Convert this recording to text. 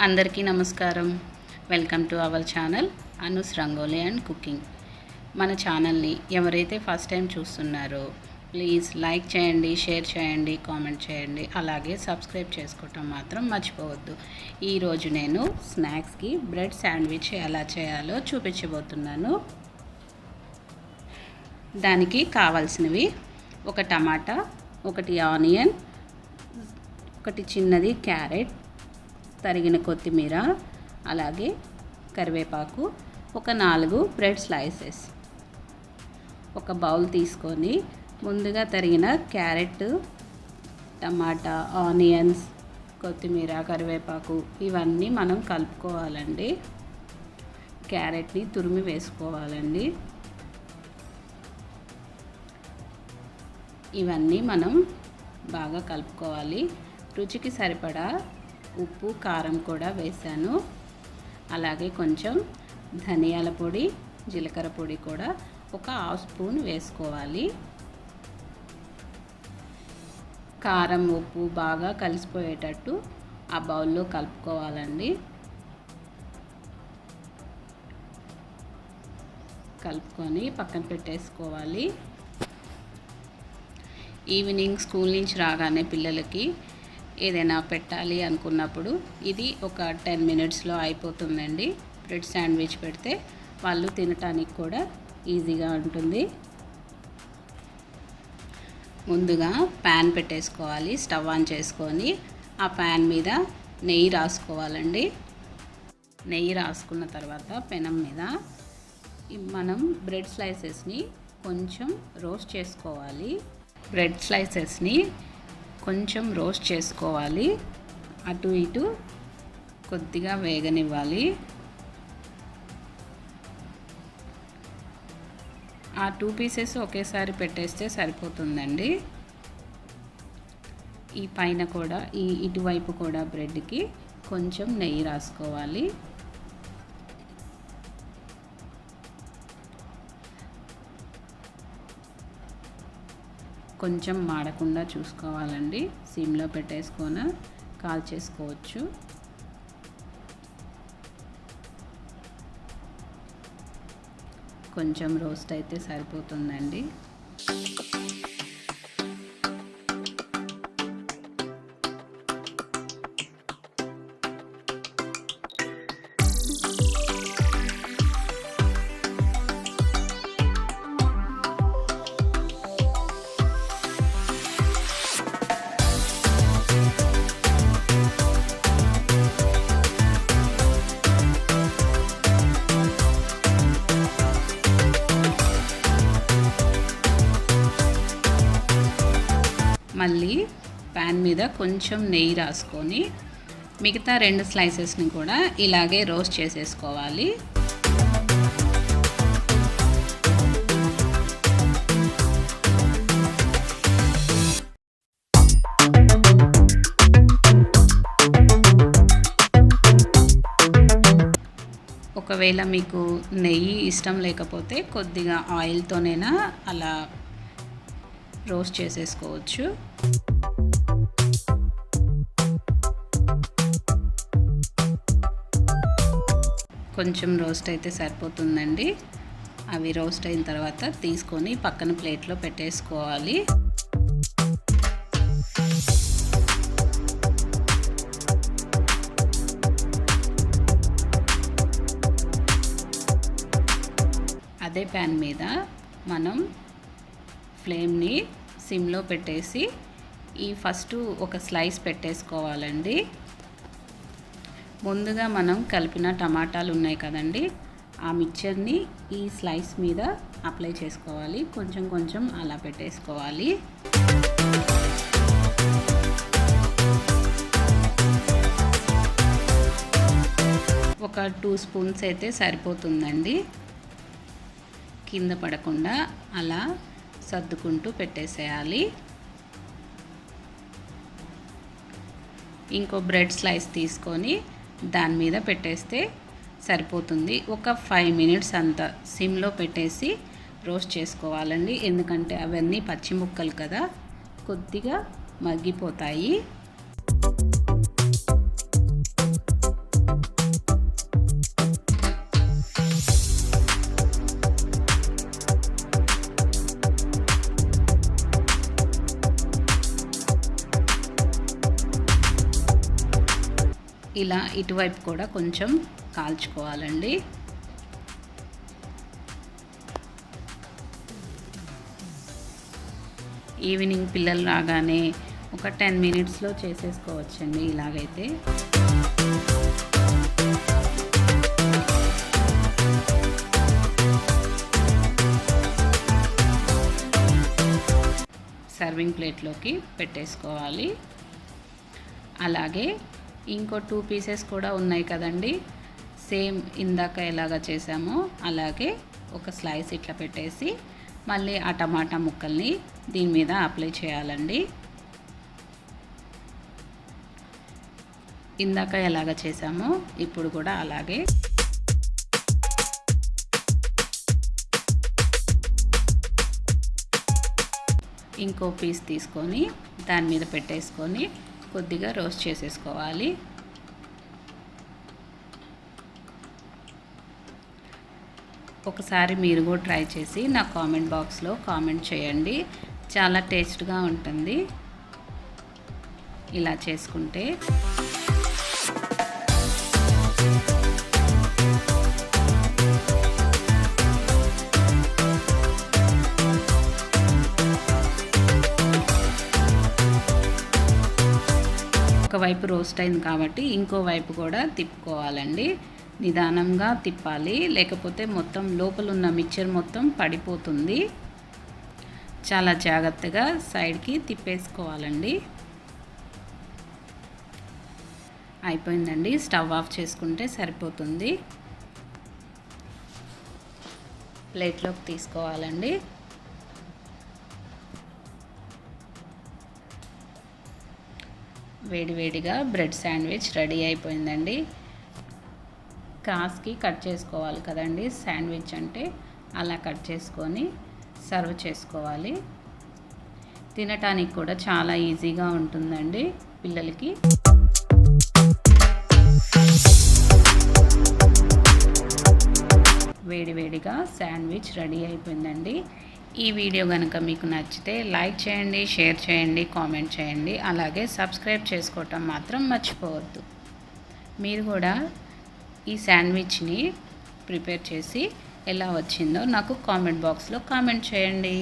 అందరికీ నమస్కారం. Welcome to our channel Anu's Rangoli and cooking. మన ఛానల్ని ఎవరైతే ఫస్ట్ టైం చూస్తున్నారో ప్లీజ్ లైక్ చేయండి, షేర్ చేయండి, కామెంట్ చేయండి, అలాగే సబ్స్క్రైబ్ చేసుకోవటం మాత్రం మర్చిపోవద్దు. ఈరోజు నేను స్నాక్స్కి బ్రెడ్ శాండ్విచ్ ఎలా చేయాలో చూపించబోతున్నాను. దానికి కావాల్సినవి ఒక టమాటా, ఒకటి ఆనియన్, ఒకటి చిన్నది క్యారెట్, తరిగిన కొత్తిమీర, అలాగే కరివేపాకు, ఒక 4 బ్రెడ్ స్లైసెస్. ఒక బౌల్ తీసుకొని ముందుగా తరిగిన క్యారెట్, టమాటా, ఆనియన్స్, కొత్తిమీర, కరివేపాకు ఇవన్నీ మనం కలుపుకోవాలండి. క్యారెట్ని తురిమి వేసుకోవాలండి. ఇవన్నీ మనం బాగా కలుపుకోవాలి. రుచికి సరిపడా ఉప్పు, కారం కూడా వేసాను. అలాగే కొంచెం ధనియాల పొడి, జీలకర్ర పొడి కూడా ఒక 1/2 స్పూన్ వేసుకోవాలి. కారం, ఉప్పు బాగా కలిసిపోయేటట్టు ఆ బౌల్లో కలుపుకోవాలండి. కలుపుకొని పక్కన పెట్టేసుకోవాలి. ఈవినింగ్ స్కూల్ నుంచి రాగానే పిల్లలకి ఏదైనా పెట్టాలి అనుకున్నప్పుడు ఇది ఒక 10 మినిట్స్లో అయిపోతుందండి. బ్రెడ్ శాండ్విచ్ పెడితే వాళ్ళు తినటానికి కూడా ఈజీగా ఉంటుంది. ముందుగా ప్యాన్ పెట్టేసుకోవాలి. స్టవ్ ఆన్ చేసుకొని ఆ ప్యాన్ మీద నెయ్యి రాసుకోవాలండి. నెయ్యి రాసుకున్న తర్వాత పెనం మీద మనం బ్రెడ్ స్లైసెస్ని కొంచెం రోస్ట్ చేసుకోవాలి. బ్రెడ్ స్లైసెస్ని కొంచెం రోస్ట్ చేసుకోవాలి. అటు ఇటు కొద్దిగా వేగనివ్వాలి. ఆ 2 పీసెస్ ఒకేసారి పెట్టేస్తే సరిపోతుందండి. ఈ పైన కూడా ఇటువైపు కూడా బ్రెడ్కి కొంచెం నెయ్యి రాసుకోవాలి. కొంచెం మాడకుండా చూసుకోవాలండి. సిమ్లో పెట్టేసుకొని కాల్చేసుకోవచ్చు. కొంచెం రోస్ట్ అయితే సరిపోతుందండి. మళ్ళీ ప్యాన్ మీద కొంచెం నెయ్యి రాసుకొని మిగతా 2 స్లైసెస్ని కూడా ఇలాగే రోస్ట్ చేసేసుకోవాలి. ఒకవేళ మీకు నెయ్యి ఇష్టం లేకపోతే కొద్దిగా ఆయిల్తోనైనా అలా రోస్ట్ చేసేసుకోవచ్చు. కొంచెం రోస్ట్ అయితే సరిపోతుందండి. అవి రోస్ట్ అయిన తర్వాత తీసుకొని పక్కన ప్లేట్లో పెట్టేసుకోవాలి. అదే ప్యాన్ మీద మనం ఫ్లేమ్ని సిమ్లో పెట్టేసి ఫస్ట్ ఒక స్లైస్ పెట్టేసుకోవాలండి. ముందుగా మనం కలిపిన టమాటాలు ఉన్నాయి కదండి, ఆ మిక్చర్ని ఈ స్లైస్ మీద అప్లై చేసుకోవాలి. కొంచెం కొంచెం అలా పెట్టేసుకోవాలి. ఒక 2 స్పూన్స్ అయితే సరిపోతుందండి. కింద పడకుండా అలా సర్దుకుంటూ పెట్టేసేయాలి. ఇంకో బ్రెడ్ స్లైస్ తీసుకొని దాని మీద పెట్టేస్తే సరిపోతుంది. ఒక 5 మినిట్స్ అంతా సిమ్లో పెట్టేసి రోస్ట్ చేసుకోవాలండి. ఎందుకంటే అవన్నీ పచ్చి ముక్కలు కదా, కొద్దిగా మగ్గిపోతాయి. ఇలా ఇటువైపు కూడా కొంచెం కాల్చుకోవాలండి. ఈవినింగ్ పిల్లలు రాగానే ఒక 10 మినిట్స్లో చేసేసుకోవచ్చండి ఇలాగైతే. సర్వింగ్ ప్లేట్లోకి పెట్టేసుకోవాలి. అలాగే ఇంకో 2 పీసెస్ కూడా ఉన్నాయి కదండి, సేమ్ ఇందాక ఎలాగ చేసామో అలాగే ఒక స్లైస్ ఇట్లా పెట్టేసి మళ్ళీ ఆ టమాటా ముక్కల్ని దీని మీద అప్లై చేయాలండి. ఇందాక ఎలాగ చేసామో ఇప్పుడు కూడా అలాగే. ఇంకో పీస్ తీసుకొని దాని మీద పెట్టేసుకొని కొద్దిగా రోస్ట్ చేసేసుకోవాలి. ఒకసారి మీరు కూడా ట్రై చేసి నా కామెంట్ బాక్స్లో కామెంట్ చేయండి. చాలా టేస్ట్గా ఉంటుంది ఇలా చేసుకుంటే. ఒకవైపు రోస్ట్ అయింది కాబట్టి ఇంకో వైపు కూడా తిప్పుకోవాలండి. నిదానంగా తిప్పాలి, లేకపోతే మొత్తం లోపల ఉన్న మిక్చర్ మొత్తం పడిపోతుంది. చాలా జాగ్రత్తగా సైడ్కి తిప్పేసుకోవాలండి. అయిపోయిందండి, స్టవ్ ఆఫ్ చేసుకుంటే సరిపోతుంది. ప్లేట్లోకి తీసుకోవాలండి. వేడివేడిగా బ్రెడ్ శాండ్విచ్ రెడీ అయిపోయిందండి. క్రాస్కి కట్ చేసుకోవాలి కదండి శాండ్విచ్ అంటే, అలా కట్ చేసుకొని సర్వ్ చేసుకోవాలి. తినటానికి కూడా చాలా ఈజీగా ఉంటుందండి పిల్లలకి. వేడివేడిగా శాండ్విచ్ రెడీ అయిపోయిందండి. ఈ వీడియో కనుక మీకు నచ్చితే లైక్ చేయండి, షేర్ చేయండి, కామెంట్ చేయండి. అలాగే సబ్స్క్రైబ్ చేసుకోవటం మాత్రం మర్చిపోవద్దు. మీరు కూడా ఈ శాండ్విచ్ని ప్రిపేర్ చేసి ఎలా వచ్చిందో నాకు కామెంట్ బాక్స్లో కామెంట్ చేయండి.